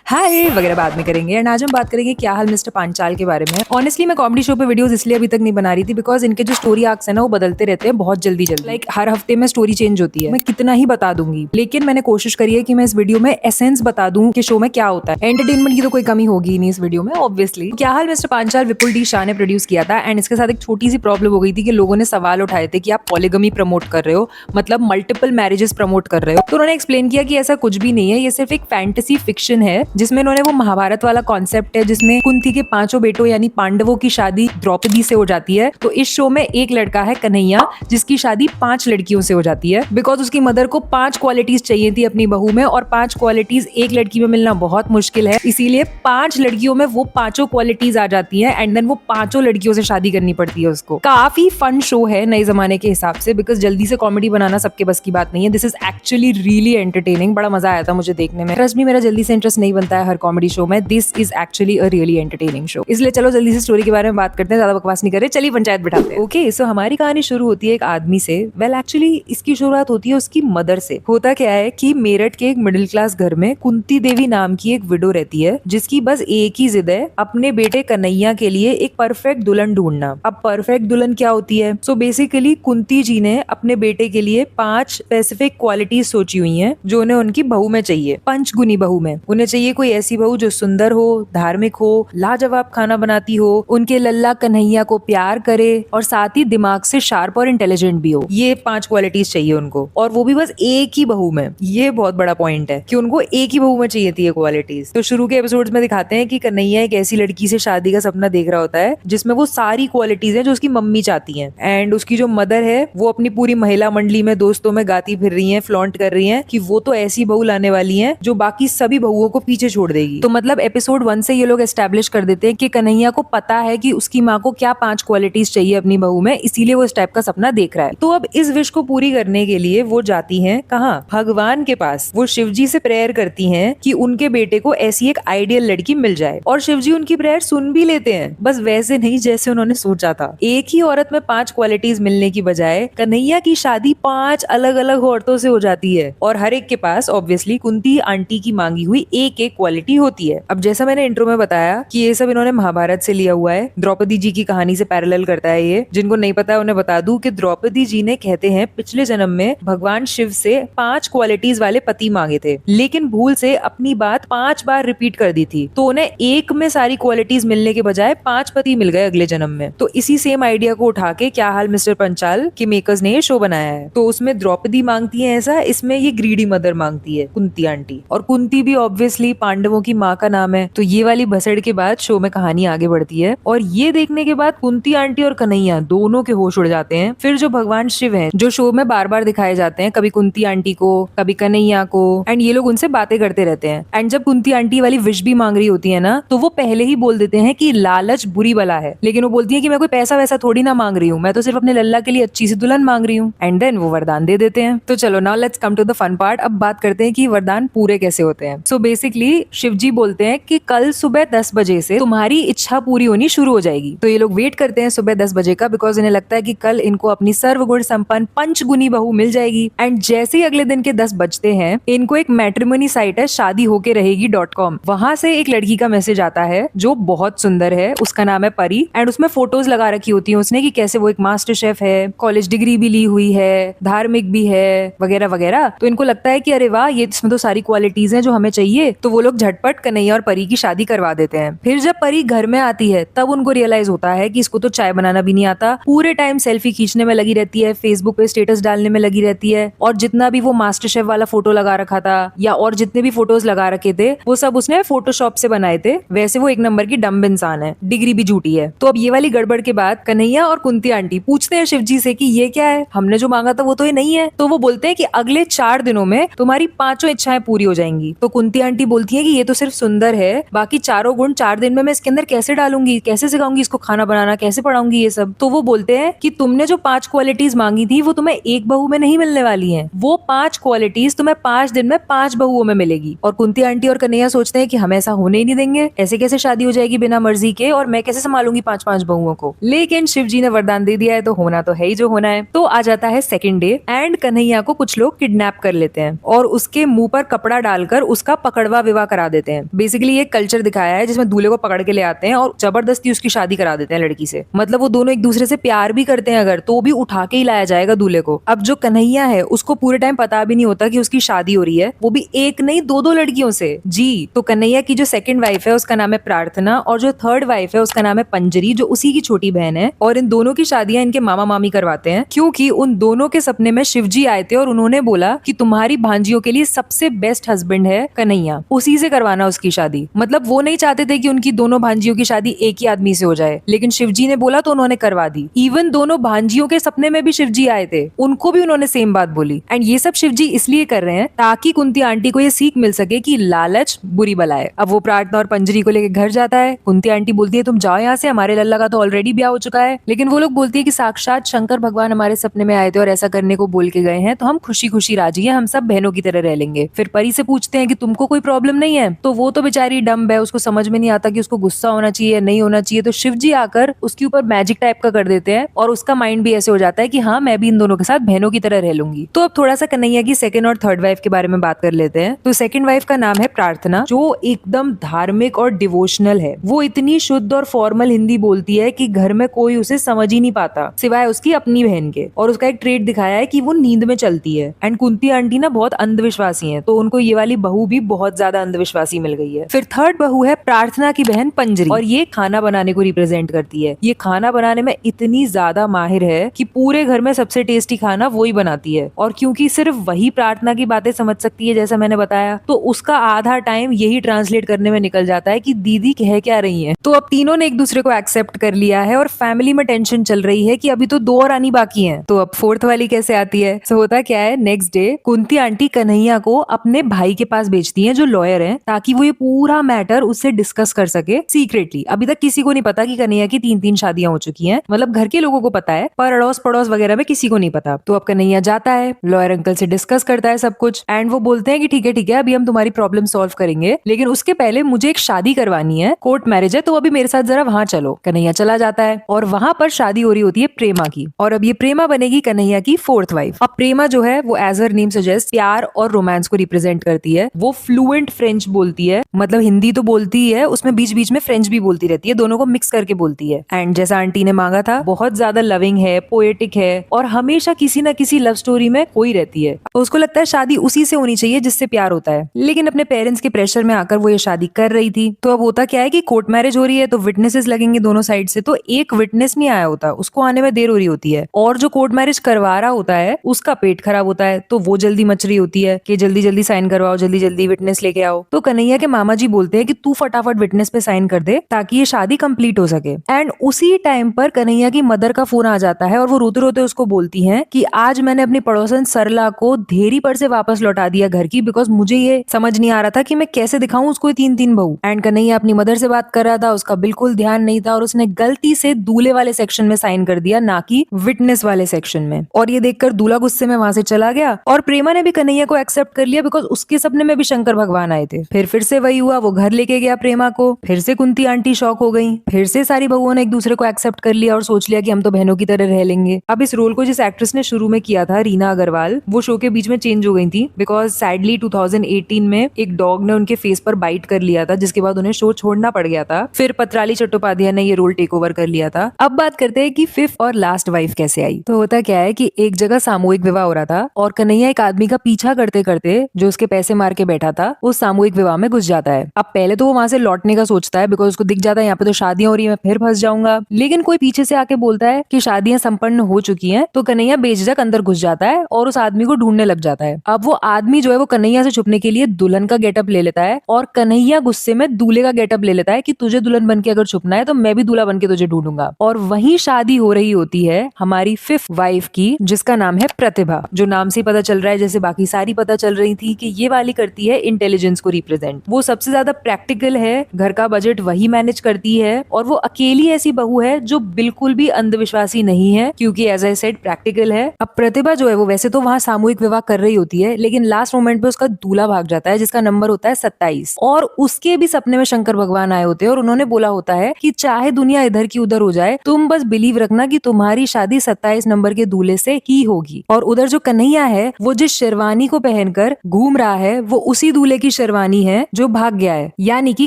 हाय वगैरह बाद में करेंगे। एंड आज हम बात करेंगे क्या हाल मिस्टर पांचाल के बारे में। ऑनेस्टली मैं कॉमेडी शो पे वीडियोस इसलिए अभी तक नहीं बना रही थी बिकॉज इनके जो स्टोरी आर्क्स है ना वो बदलते रहते हैं बहुत जल्दी जल्दी। लाइक हर हफ्ते में स्टोरी चेंज होती है। मैं कितना ही बता दूंगी, लेकिन मैंने कोशिश करी है कि मैं इस वीडियो में एसेंस बता दूं कि शो में क्या होता है। एंटरटेनमेंट की तो कोई कमी होगी ही नहीं इस वीडियो में ऑब्वियसली। क्या हाल मिस्टर पांचाल विपुल डी शाह ने प्रोड्यूस किया था एंड इसके साथ एक छोटी सी प्रॉब्लम हो गई थी कि लोगों ने सवाल उठाए थे कि आप पॉलीगमी प्रमोट कर रहे हो, मतलब मल्टीपल मैरिजेस प्रमोट कर रहे हो। तो उन्होंने एक्सप्लेन किया कि ऐसा कुछ भी नहीं है, ये सिर्फ एक फैंटेसी फिक्शन है जिसमें उन्होंने वो महाभारत वाला कॉन्सेप्ट है जिसमें कुंती के पांचों बेटों यानी पांडवों की शादी द्रौपदी से हो जाती है। तो इस शो में एक लड़का है कन्हैया जिसकी शादी 5 लड़कियों से हो जाती है बिकॉज उसकी मदर को 5 क्वालिटीज चाहिए थी अपनी बहू में और 5 क्वालिटीज एक लड़की में मिलना बहुत मुश्किल है, इसीलिए 5 लड़कियों में वो पांचों क्वालिटीज आ जाती है एंड देन वो पांचों लड़कियों से शादी करनी पड़ती है उसको। काफी फन शो है नए जमाने के हिसाब से बिकॉज जल्दी से कॉमेडी बनाना सबके बस की बात नहीं है। This is actually really entertaining, बड़ा मजा आया था मुझे देखने में। ट्रस्ट मी, मेरा जल्दी से इंटरेस्ट नहीं बनता है हर कॉमेडी शो में। This is actually a really entertaining show. इसलिए चलो जल्दी से स्टोरी के बारे में बात करते हैं, ज्यादा बकवास नहीं करे, चलिए पंचायत बिठाते हैं। ओके सो हमारी कहानी शुरू होती है एक आदमी से। वेल एक्चुअली इसकी शुरुआत होती है उसकी मदर से। होता क्या है कि मेरठ के एक मिडिल क्लास घर में कुंती देवी नाम की एक विडो रहती है जिसकी बस एक ही जिद है, अपने बेटे कन्हैया के लिए एक परफेक्ट दुल्हन ढूंढना। अब परफेक्ट दुल्हन क्या होती है? सो बेसिकली कुंती जी ने अपने बेटे के लिए 5 स्पेसिफिक क्वालिटीज सोची हुई हैं जो उन्हें उनकी बहू में चाहिए, पंचगुनी बहू में। उन्हें चाहिए कोई ऐसी बहू जो सुंदर हो, धार्मिक हो, लाजवाब खाना बनाती हो, उनके लल्ला कन्हैया को प्यार करे और साथ ही दिमाग से शार्प और इंटेलिजेंट भी हो। ये 5 क्वालिटीज चाहिए उनको, और वो भी बस एक ही बहू में। ये बहुत बड़ा पॉइंट है कि उनको एक ही बहू में चाहिए थी ये क्वालिटीज। तो शुरू के एपिसोड्स में दिखाते हैं कि कन्हैया एक ऐसी लड़की से शादी का सपना देख रहा होता है जिसमें वो सारी क्वालिटीज है जो उसकी मम्मी चाहती है। एंड उसकी जो मदर है वो अपनी पूरी महिला मंडली में दोस्तों में गाती फिर रही है, फ्लॉन्ट कर रही है कि वो तो ऐसी बहू लाने वाली है जो बाकी सभी बहुओं को पीछे छोड़ देगी। तो मतलब एपिसोड 1 से ये लोग एस्टेब्लिश कर देते हैं कि कन्हैया को पता है कि उसकी माँ को क्या 5 क्वालिटीज चाहिए अपनी बहू में, इसीलिए वो इस टाइप का सपना देख रहा है। तो अब इस विश को पूरी करने के लिए वो जाती हैं कहाँ? भगवान के पास। वो शिव जी से प्रेयर करती हैं कि उनके बेटे को ऐसी एक आइडियल लड़की मिल जाए, और शिव जी उनकी प्रेयर सुन भी लेते हैं, बस वैसे नहीं जैसे उन्होंने सोचा था। एक ही औरत में 5 क्वालिटीज मिलने की बजाय कन्हैया की शादी 5 अलग अलग औरतों से हो जाती है, और हर एक के पास ऑब्वियसली कुंती आंटी की मांगी हुई एक एक क्वालिटी होती है। अब जैसा मैंने इंट्रो में बताया कि ये सब इन्होंने महाभारत से लिया हुआ है, द्रौपदी जी की कहानी से पैरेलल करता है ये। जिनको नहीं पता है उन्हें बता दूं कि द्रौपदी जी ने कहते हैं पिछले जन्म में भगवान शिव से 5 क्वालिटीज वाले पति मांगे थे, लेकिन भूल से अपनी बात 5 बार रिपीट कर दी थी, तो उन्हें एक में सारी क्वालिटीज मिलने के बजाय 5 पति मिल गए अगले जन्म में। तो इसी सेम आइडिया को उठा के क्या हाल मिस्टर पंचाल के मेकर्स ने ये शो बनाया है। तो उसमें द्रौपदी मांगती है ऐसा, इसमें ये ग्रीडी मदर मांगती है कुंती आंटी, और कुंती भी ऑब्वियसली पांडवों की माँ का नाम है। तो ये वाली भसड़ के बाद शो में कहानी आगे बढ़ती है, और ये देखने के बाद कुंती आंटी और कन्हैया दोनों के होश उड़ जाते हैं। फिर जो भगवान शिव हैं जो शो में बार बार दिखाए जाते हैं, कभी कुंती आंटी को कभी कन्हैया को, एंड ये लोग उनसे बातें करते रहते हैं। एंड जब कुंती आंटी वाली विश भी मांग रही होती है ना, तो वो पहले ही बोल देते हैं कि लालच बुरी बला है, लेकिन वो बोलती है कि मैं कोई पैसा वैसा थोड़ी ना मांग रही हूँ, मैं तो सिर्फ अपने लल्ला के लिए अच्छी सी दुल्हन मांग रही हूँ। एंड देन वो वरदान दे देते हैं। तो चलो now let's come to the fun part. अब बात करते हैं कि वरदान पूरे कैसे होते हैं। सो बेसिकली शिव जी बोलते हैं कि कल सुबह 10 बजे से तुम्हारी इच्छा पूरी होनी शुरू हो जाएगी। तो ये लोग वेट करते हैं सुबह 10 बजे का, बिकॉज इन्हें लगता है कि कल इनको अपनी सर्वगुण संपन्न पंचगुनी बहू मिल जाएगी। एंड जैसे ही अगले दिन के 10 बजते हैं, इनको एक मैट्रिमोनी साइट है शादी होके रहेगी.com, वहां से एक लड़की का मैसेज आता है जो बहुत सुंदर है, उसका नाम है परी। एंड उसमें फोटोज लगा रखी होती है उसने कि कैसे वो एक मास्टर शेफ है, कॉलेज डिग्री भी ली हुई है, धार्मिक भी है, वगैरह वगैरह। तो इनको लगता है कि अरे वाह, ये इसमें तो सारी क्वालिटीज हैं जो हमें चाहिए। तो वो लोग झटपट कन्हैया और परी की शादी करवा देते हैं। फिर जब परी घर में आती है तब उनको रियलाइज होता है कि इसको तो चाय बनाना भी नहीं आता, पूरे टाइम सेल्फी खींचने में लगी रहती है, फेसबुक पे स्टेटस डालने में लगी रहती है, और जितना भी वो मास्टर शेफ वाला फोटो लगा रखा था या और जितने भी फोटोज लगा रखे थे वो सब उसने फोटोशॉप से बनाए थे। वैसे वो एक नंबर की डम्ब इंसान है, डिग्री भी झूठी है। तो अब ये वाली गड़बड़ के बाद कन्हैया और कुंती आंटी पूछते हैं शिव जी से कि ये क्या है, हमने जो मांगा था वो तो ये नहीं है। तो वो बोलते हैं कि अगले 4 दिनों में तुम्हारी 5 इच्छाएं पूरी हो जाएंगी। तो कुंती आंटी बोलती है कि ये तो सिर्फ सुंदर है, बाकी चारों गुण 4 दिन में मैं इसके अंदर कैसे डालूंगी, कैसे सिखाऊंगी इसको खाना बनाना, कैसे पढ़ाऊंगी ये सब। तो वो बोलते हैं कि तुमने जो 5 क्वालिटीज मांगी थी वो तुम्हें एक बहू में नहीं मिलने वाली है, वो 5 क्वालिटीज तुम्हें 5 दिन में 5 बहुओं में मिलेगी। और कुंती आंटी और कन्हैया सोचते हैं कि हम ऐसा होने ही नहीं देंगे, ऐसे कैसे शादी हो जाएगी बिना मर्जी के, और मैं कैसे संभालूंगी 5-5 बहुओं को। लेकिन शिव जी ने वरदान दे दिया है तो होना तो है ही जो होना है। तो आ जाता है सेकंड डे एंड कन्हैया को कुछ लोग किडनैप कर लेते हैं और उसके मुंह पर कपड़ा डालकर उसका पकड़वा विवाह विवाह करा देते हैं। बेसिकली ये कल्चर दिखाया है जिसमें दूल्हे को पकड़ के ले आते हैं और जबरदस्ती उसकी शादी करा देते हैं लड़की से। मतलब वो दोनों एक दूसरे से प्यार भी करते हैं अगर, तो भी उठा के ही लाया जाएगा दूल्हे को। अब जो कन्हैया है उसको पूरे टाइम पता भी नहीं होता कि उसकी शादी हो रही है, वो भी एक नहीं दो लड़कियों से जी। तो कन्हैया की जो सेकंड वाइफ है उसका नाम है प्रार्थना और जो थर्ड वाइफ है उसका नाम है पंजरी, जो उसी की छोटी बहन है। और इन दोनों की शादियां इनके मामा मामी करवाते हैं क्योंकि उन दोनों के सपने में शिवजी आए थे और उन्होंने बोला कि तुम्हारी भांजियों के लिए सबसे बेस्ट हस्बैंड है कन्हैया, उसी से करवाना उसकी शादी। मतलब वो नहीं चाहते थे कि उनकी दोनों भांजियों की शादी एक ही आदमी से हो जाए, लेकिन शिवजी ने बोला तो उन्होंने करवा दी। इवन दोनों भांजियों के सपने में भी शिवजी आए थे, उनको भी उन्होंने सेम बात बोली। एंड ये सब शिवजी इसलिए कर रहे हैं ताकि कुंती आंटी को ये सीख मिल सके कि लालच बुरी बला है। अब वो प्रार्थना और पंजरी को लेकर घर जाता है। कुंती आंटी बोलती है तुम जाओ यहाँ से, हमारे लल्ला का तो ऑलरेडी ब्याह हो चुका है। लेकिन वो लोग बोलती है कि साक्षात शंकर भगवान हमारे सपने में आए थे और ऐसा करने को बोल के गए हैं, तो हम खुशी खुशी राजी हैं, हम सब बहनों की तरह रह लेंगे। फिर परी से पूछते हैं कि तुमको कोई प्रॉब्लम नहीं है, तो वो तो बेचारी डम्ब है, उसको समझ में नहीं आता कि उसको गुस्सा होना चाहिए या नहीं होना चाहिए। तो शिवजी आकर उसके ऊपर मैजिक टाइप का कर देते हैं और उसका माइंड भी ऐसे हो जाता है कि हाँ मैं भी इन दोनों के साथ बहनों की तरह रह लूंगी। तो अब थोड़ा सा कन्हैया की सेकंड और थर्ड वाइफ के बारे में बात कर लेते हैं। तो सेकंड वाइफ का नाम है प्रार्थना, जो एकदम धार्मिक और डिवोशनल है। वो इतनी शुद्ध और फॉर्मल हिंदी बोलती है कि घर में कोई उसे समझ ही नहीं पाता सिवाय उसकी अपनी बहन के। और उसका एक ट्रेट दिखाया है कि वो नींद में चलती है। एंड कुंती आंटी ना बहुत अंधविश्वासी है, तो उनको ये वाली बहू भी बहुत ज्यादा अंधविश्वासी मिल गई है। फिर थर्ड बहू है प्रार्थना की बहन पंजरी, और ये खाना बनाने को रिप्रेजेंट करती है। ये खाना बनाने में इतनी ज्यादा माहिर है कि पूरे घर में सबसे टेस्टी खाना वो ही बनाती है। और क्योंकि सिर्फ वही प्रार्थना की बातें समझ सकती है जैसा मैंने बताया, तो उसका आधा टाइम यही ट्रांसलेट करने में निकल जाता है कि दीदी कह क्या रही है। तो अब तीनों ने एक दूसरे को एक्सेप्ट कर लिया है और फैमिली में टेंशन चल रही है कि अभी तो 2 और आनी बाकी है। तो अब फोर्थ वाली कैसे आती है? तो होता क्या है, next day Kunti aunty Kanhaiya को अपने भाई के पास भेजती है जो लॉयर है, ताकि वो ये पूरा मैटर उससे डिस्कस कर सके सीक्रेटली। अभी तक किसी को नहीं पता कि कन्हैया की 3 शादियां हो चुकी हैं। मतलब घर के लोगों को पता है पर अड़ोस पड़ोस वगैरह में किसी को नहीं पता। तो अब कन्हैया जाता है, लॉयर अंकल से डिस्कस करता है सब कुछ, एंड वो बोलते हैं कि ठीक है अभी हम तुम्हारी प्रॉब्लम सॉल्व करेंगे, लेकिन उसके पहले मुझे एक शादी करवानी है, कोर्ट मैरिज है, तो अभी मेरे साथ जरा वहां चलो। कन्हैया चला जाता है और वहां पर शादी हो रही होती है प्रेमा की। और अब ये प्रेमा बनेगी कन्हैया की फोर्थ वाइफ। अब प्रेमा जो है वो एज हर नेम सजेस्ट प्यार और रोमांस को रिप्रेजेंट करती है। वो फ्लुएंट फ्रेंच बोलती है, मतलब हिंदी तो बोलती ही है, उसमें बीच बीच में फ्रेंच भी बोलती रहती है, दोनों को मिक्स करके बोलती है। एंड जैसा आंटी ने मांगा था, बहुत ज्यादा लविंग है, पोएटिक है और हमेशा किसी न किसी लव स्टोरी में खोई रहती है। तो उसको लगता है शादी उसी से होनी चाहिए जिससे प्यार होता है, लेकिन अपने पेरेंट्स के प्रेशर में आकर वो ये शादी कर रही थी। तो अब होता क्या है कि कोर्ट मैरिज हो रही है तो विटनेसेस लगेंगे दोनों साइड से, तो एक विटनेस नहीं आया होता, उसको आने में देर हो रही होती है। और जो कोर्ट मैरिज करवा रहा होता है उसका पेट खराब होता है, तो वो जल्दी मच रही होती है कि जल्दी जल्दी साइन करवाओ, जल्दी जल्दी विटनेस लेके आओ। तो कन्हैया के मामा जी बोलते हैं कि तू फटाफट विटनेस पे साइन कर दे ताकि ये शादी कंप्लीट हो सके। एंड उसी टाइम पर कन्हैया की मदर का फोन आ जाता है और वो रोते रोते उसको बोलती हैं कि आज मैंने अपनी पड़ोसन सरला को धेरी पर से वापस लौटा दिया घर की, बिकॉज मुझे ये समझ नहीं आ रहा था कि मैं कैसे दिखाऊं उसको 3 बहू। एंड कन्हैया अपनी मदर से बात कर रहा था, उसका बिल्कुल ध्यान नहीं था और उसने गलती से दूल्हे वाले सेक्शन में साइन कर दिया, ना कि विटनेस वाले सेक्शन में। और ये देखकर दूल्हा गुस्से में वहां से चला गया और प्रेमा ने भी कन्हैया को एक्सेप्ट कर लिया बिकॉज उसके सपने में भी शंकर भगवान आए थे। फिर से वही हुआ, वो घर लेके गया प्रेमा को, फिर से कुंती आंटी शॉक हो गई, फिर से सारी बहुओं ने एक दूसरे को एक्सेप्ट कर लिया और सोच लिया कि हम तो बहनों की तरह रह लेंगे। अब इस रोल को जिस एक्ट्रेस ने शुरू में किया था, रीना अग्रवाल, वो शो के बीच में चेंज हो गई थी बिकॉज सैडली 2018 में एक डॉग ने उनके फेस पर बाइट कर लिया था, जिसके बाद उन्हें शो छोड़ना पड़ गया था। फिर पत्राली चट्टोपाध्याय ने ये रोल टेक ओवर कर लिया था। अब बात करते हैं कि फिफ्थ और लास्ट वाइफ कैसे आई। तो होता क्या है कि एक जगह सामूहिक विवाह हो रहा था और कन्हैया एक आदमी का पीछा करते करते जो उसके पैसे मार के बैठा था उस सामूहिक विवाह में घुस जाता है। अब पहले तो वो वहां से लौटने का सोचता है बिकॉज उसको दिख जाता है यहाँ पे तो शादियां हो रही है, मैं फिर फंस जाऊंगा। लेकिन कोई पीछे से आके बोलता है कि शादियां संपन्न हो चुकी हैं, तो कन्हैया बेझिझक अंदर घुस जाता है और उस आदमी को ढूंढने लग जाता है। अब वो आदमी जो है वो कन्हैया से छुपने के लिए दुल्हन का गेटअप ले लेता है और कन्हैया गुस्से में दूल्हे का गेटअप ले लेता है कि तुझे दुल्हन बन के अगर छुपना है तो मैं भी दूल्हा बन के तुझे ढूंढूंगा। और वहीं शादी हो रही होती है हमारी फिफ्थ वाइफ की, जिसका नाम है प्रतिभा। जो नाम से पता चल रहा है, जैसे बाकी सारी पता चल रही थी कि ये वाली करती है इंटेलिजेंस को रिप्रेजेंट। वो सबसे ज्यादा प्रैक्टिकल है, घर का बजट वही मैनेज करती है और वो अकेली ऐसी बहू है जो बिल्कुल भी अंधविश्वासी नहीं है क्योंकि एज आई सेड प्रैक्टिकल है। अब प्रतिभा जो है वो वैसे तो वहाँ सामूहिक विवाह कर रही होती है, लेकिन लास्ट मोमेंट पे उसका दूल्हा भाग जाता है जिसका नंबर होता है 27 और उसके भी सपने में शंकर भगवान आए होते हैं और उन्होंने बोला होता है कि चाहे दुनिया इधर की उधर हो जाए, तुम बस बिलीव रखना कि तुम्हारी शादी 27 नंबर के दूल्हे से ही होगी। और उधर जो कन्हैया है वो जिस शेरवानी को पहनकर घूम रहा है वो उसी दूल्हे की शेरवानी है जो भाग गया है, यानी कि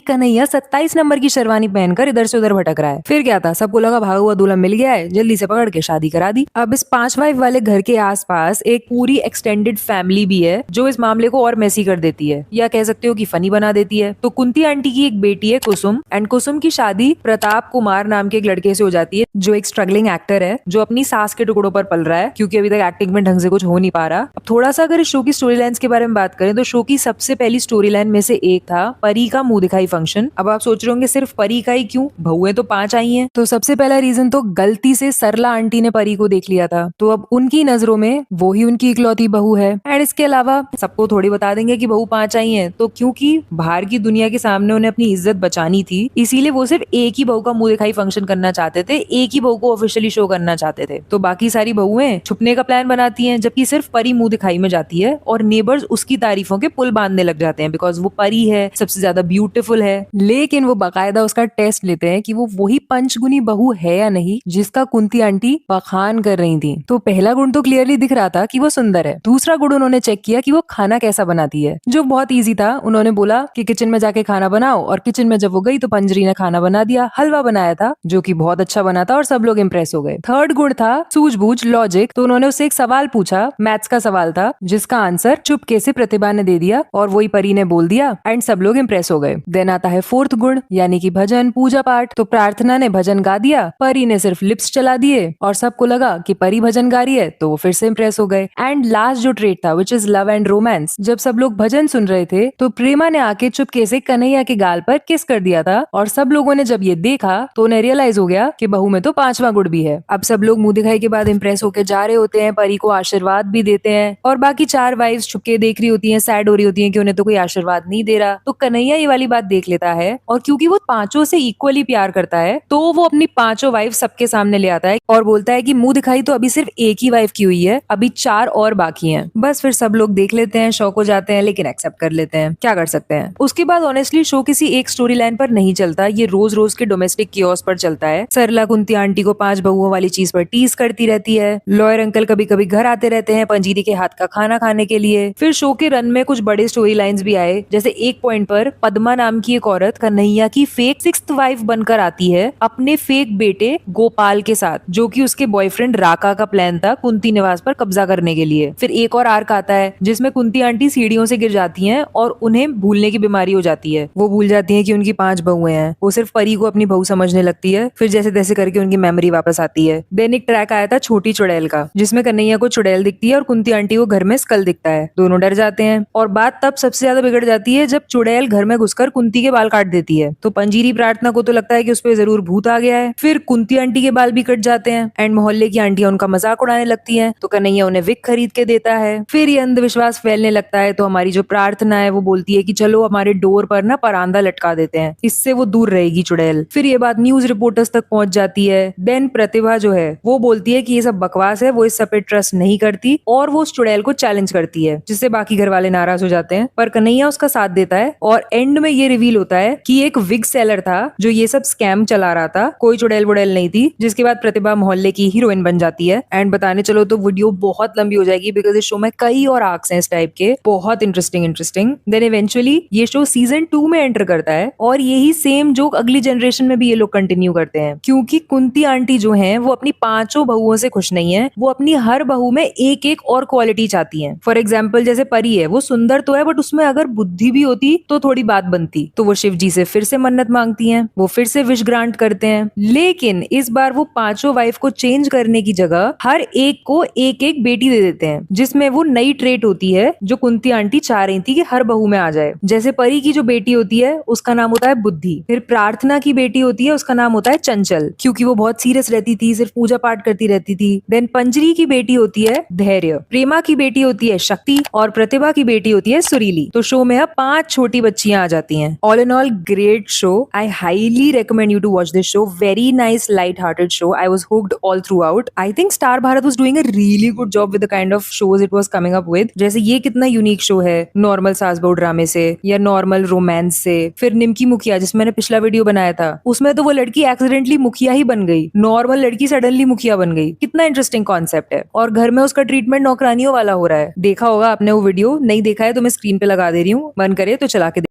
कन्हैया 27 नंबर की शेरवानी पहनकर इधर से उधर भटक रहा है। फिर क्या था, सबको लगा भागा हुआ दूल्हा मिल गया है, जल्दी से पकड़ के शादी करा दी। अब इस 5 वाइफ वाले घर के आसपास एक पूरी एक्सटेंडेड फैमिली भी है जो इस मामले को और मेसी कर देती है, या कह सकते हो कि फनी बना देती है। तो कुंती आंटी की एक बेटी है कुसुम, एंड कुसुम की शादी प्रताप कुमार नाम के एक लड़के से हो जाती है जो एक स्ट्रगलिंग एक्टर है, जो अपनी सास के टुकड़ों पर पल रहा है क्योंकि अभी तक एक्टिंग में ढंग से कुछ हो नहीं पा रहा। अब थोड़ा सा अगर इस शो की स्टोरी लाइन्स के बारे में बात करें तो शो की सबसे पहली स्टोरी लाइन में से एक था परी का मुंह दिखाई फंक्शन। अब आप सोच रहे होंगे सिर्फ परी का ही क्यों, बहुएं तो 5 आई हैं। तो सबसे पहला रीजन तो गलती से सरला आंटी ने परी को देख लिया था, तो अब उनकी नजरों में वो ही उनकी इकलौती बहू है। एंड इसके अलावा सबको थोड़ी बता देंगे कि बहू 5 आई हैं, तो क्योंकि बाहर की दुनिया के सामने उन्हें अपनी इज्जत बचानी थी, इसीलिए वो सिर्फ एक ही बहू का मुंह दिखाई फंक्शन करना चाहते थे, एक ही बहू को ऑफिशियली शो करना चाहते थे। तो बाकी सारी बहुएं छुपने का प्लान बनाती हैं, जबकि सिर्फ परी मुंह दिखाई में जाती है और नेबर्स उसकी तारीफों के पुल बांधने लग जाते हैं बिकॉज वो परी है, सबसे ज्यादा ब्यूटीफुल है। लेकिन वो बाकायदा उसका टेस्ट लेते हैं कि वो वही पंचगुनी बहू है या नहीं जिसका कुंती आंटी बखान कर रही थी। तो पहला गुण तो क्लियरली दिख रहा था कि वो सुंदर है। दूसरा गुण उन्होंने चेक किया कि वो खाना कैसा बनाती है, जो बहुत ईजी था। उन्होंने बोला कि किचन में जाके खाना बनाओ, और किचन में जब वो गई तो पंजरी ने खाना बना दिया। हलवा बनाया था जो कि बहुत अच्छा बना था और सब लोग इम्प्रेस हो गए। थर्ड गुण था सूझबूझ, लॉजिक। तो उन्होंने उससे एक सवाल पूछा, मैथ्स का सवाल था, जिसका आंसर चुपके से प्रतिभा ने दे दिया और वही परी ने बोल दिया एंड सब लोग इम्प्रेस हो गए। देन आता है फोर्थ गुण, यानी कि भजन पूजा पाठ। तो प्रार्थना ने भजन गा दिया, परी ने सिर्फ लिप्स चला दिए और सबको लगा कि परी भजन गा रही है, तो वो फिर से इम्प्रेस हो गए। एंड लास्ट जो ट्रेट था which is love and romance, जब सब लोग भजन सुन रहे थे तो प्रेमा ने आके चुपके से कन्हैया के गाल पर किस कर दिया था, और सब लोगों ने जब ये देखा तो उन्हें रियलाइज हो गया कि बहू में तो 5वां गुण भी है। अब सब लोग मुंह दिखाई के बाद इम्प्रेस होके जा रहे होते हैं, परी को आशीर्वाद भी देते हैं, और बाकी 4 वाइफ्स छुपके देख रही होती हैं, सैड हो रही होती हैं कि उन्हें तो कोई आशीर्वाद नहीं दे रहा। तो कन्हैया ये वाली बात देख लेता है, और क्योंकि वो 5 से इक्वली प्यार करता है तो वो अपनी 5 वाइफ सबके सामने ले आता है और बोलता है कि मुंह दिखाई तो अभी सिर्फ एक ही वाइफ की हुई है, अभी 4 और बाकी हैं। बस फिर सब लोग देख लेते हैं, शौक हो जाते हैं, लेकिन एक्सेप्ट कर लेते हैं, क्या कर सकते हैं। उसके बाद ऑनेस्टली शो किसी एक स्टोरी लाइन पर नहीं चलता, ये रोज रोज के डोमेस्टिक कियोस पर चलता है। सरला कुंती आंटी को 5 बहुओं वाली चीज पर टीज करती रहती है, लॉयर अंकल कभी कभी घर आते रहते हैं पंजीरी के हाथ का खाना खाने के लिए। फिर शो के रन में कुछ बड़े स्टोरी लाइन्स भी आए, जैसे एक पॉइंट पर पद्मा नाम की एक औरत कन्हैया की फेक 6th वाइफ बनकर आती है अपने फेक बेटे गोपाल के साथ, जो कि उसके बॉयफ्रेंड राका का प्लान था कुंती निवास पर कब्जा करने के लिए। फिर एक और आर्क आता है जिसमें कुंती आंटी सीढ़ियों से गिर जाती हैं और उन्हें भूलने की बीमारी हो जाती है। वो भूल जाती हैं कि उनकी 5 बहुएं हैं, वो सिर्फ परी को अपनी बहू समझने लगती है। फिर जैसे तैसे करके उनकी मेमोरी वापस आती है। देन एक ट्रैक आया था छोटी चुड़ैल का, जिसमें कन्हैया को चुड़ैल दिखती है और कुंती आंटी को घर में स्कल दिखता है। दोनों डर जाते हैं और बात तब सबसे ज्यादा बिगड़ जाती है जब चुड़ैल घर में घुसकर कुंती के बाल काट देती है। तो पंजीरी प्रार्थना को तो लगता है कि उस पर जरूर भूत आ गया है। फिर कुंती आंटी के बाल भी कट जाते हैं एंड मोहल्ले की आंटियां उनका मजाक उड़ाने लगती हैं, तो कन्हैया उन्हें विग खरीद के देता है। फिर ये अंधविश्वास फैलने लगता है, तो हमारी जो प्रार्थना है वो बोलती है कि चलो हमारे डोर पर ना परांदा लटका देते हैं, इससे वो दूर रहेगी चुड़ैल। फिर ये बात न्यूज रिपोर्टर्स तक पहुंच जाती है। देन प्रतिभा जो है वो बोलती है कि ये सब बकवास है, वो इस सब पे ट्रस्ट नहीं करती, और वो उस चुड़ैल को चैलेंज करती है, जिससे बाकी घर वाले नाराज हो जाते हैं। पर कन्हैया उसका साथ देता है और एंड में ये रिवील होता है कि एक विग सेलर था जो ये सब स्कैम चला रहा था, कोई चुड़ैल वुड़ैल नहीं थी। जिसके बाद प्रतिभा मोहल्ले की हीरोइन बन जाती है। एंड बताने चलो तो वीडियो बहुत लंबी हो जाएगी बिकॉज इस शो में कई और आर्क्स हैं इस टाइप के, बहुत इंटरेस्टिंग। देन इवेंचुअली ये शो सीजन 2 में एंटर करता है और यही सेम जोक अगली जनरेशन में भी ये लोग कंटिन्यू करते हैं, क्योंकि कुंती आंटी जो है वो अपनी 5 बहुओं से खुश नहीं है, वो अपनी हर बहू में एक एक और क्वालिटी चाहती है। फॉर एग्जाम्पल जैसे परी है, वो सुंदर तो है बट उसमें अगर बुद्धि भी होती तो थोड़ी बात बनती, तो वो शिव जी से फिर से मन्नत मांगती हैं, वो फिर से विश ग्रांट करते हैं। लेकिन इस बार वो 5 वाइफ को चेंज करने की जगह हर एक को एक एक बेटी दे देते हैं, जिसमें वो नई ट्रेट होती है जो कुंती आंटी चाह रही थी कि हर बहू में आ जाए। जैसे परी की जो बेटी होती है उसका नाम होता है बुद्धि, फिर प्रार्थना की बेटी होती है उसका नाम होता है चंचल, क्योंकि वो बहुत सीरियस रहती थी, सिर्फ पूजा पाठ करती रहती थी। देन पंजरी की बेटी होती है धैर्य, प्रेमा की बेटी होती है शक्ति, और प्रतिभा की बेटी होती है सुरीली। तो शो में अब 5 छोटी बच्चियां आ जाती हैं। All in all great show, I highly recommend you to watch this show, very nice light hearted show, I was hooked all throughout. I think Star Bharat was doing a really good job with the kind of shows it was coming up with. जैसे ये कितना unique show है normal सास बहू ड्रामे से या normal romance से। फिर निमकी मुखिया जिसमें मैंने पिछला वीडियो बनाया था, उसमें तो वो लड़की एक्सीडेंटली मुखिया ही बन गई, नॉर्मल लड़की सडनली मुखिया बन गई। कितना इंटरेस्टिंग कॉन्सेप्ट है। और घर में उसका ट्रीटमेंट नौकरानियों वाला हो रहा है, देखा होगा आपने वो वीडियो, नहीं देखा है तो मैं स्क्रीन पे लगा दे रही हूँ। रही हूँ, मन करे तो चला के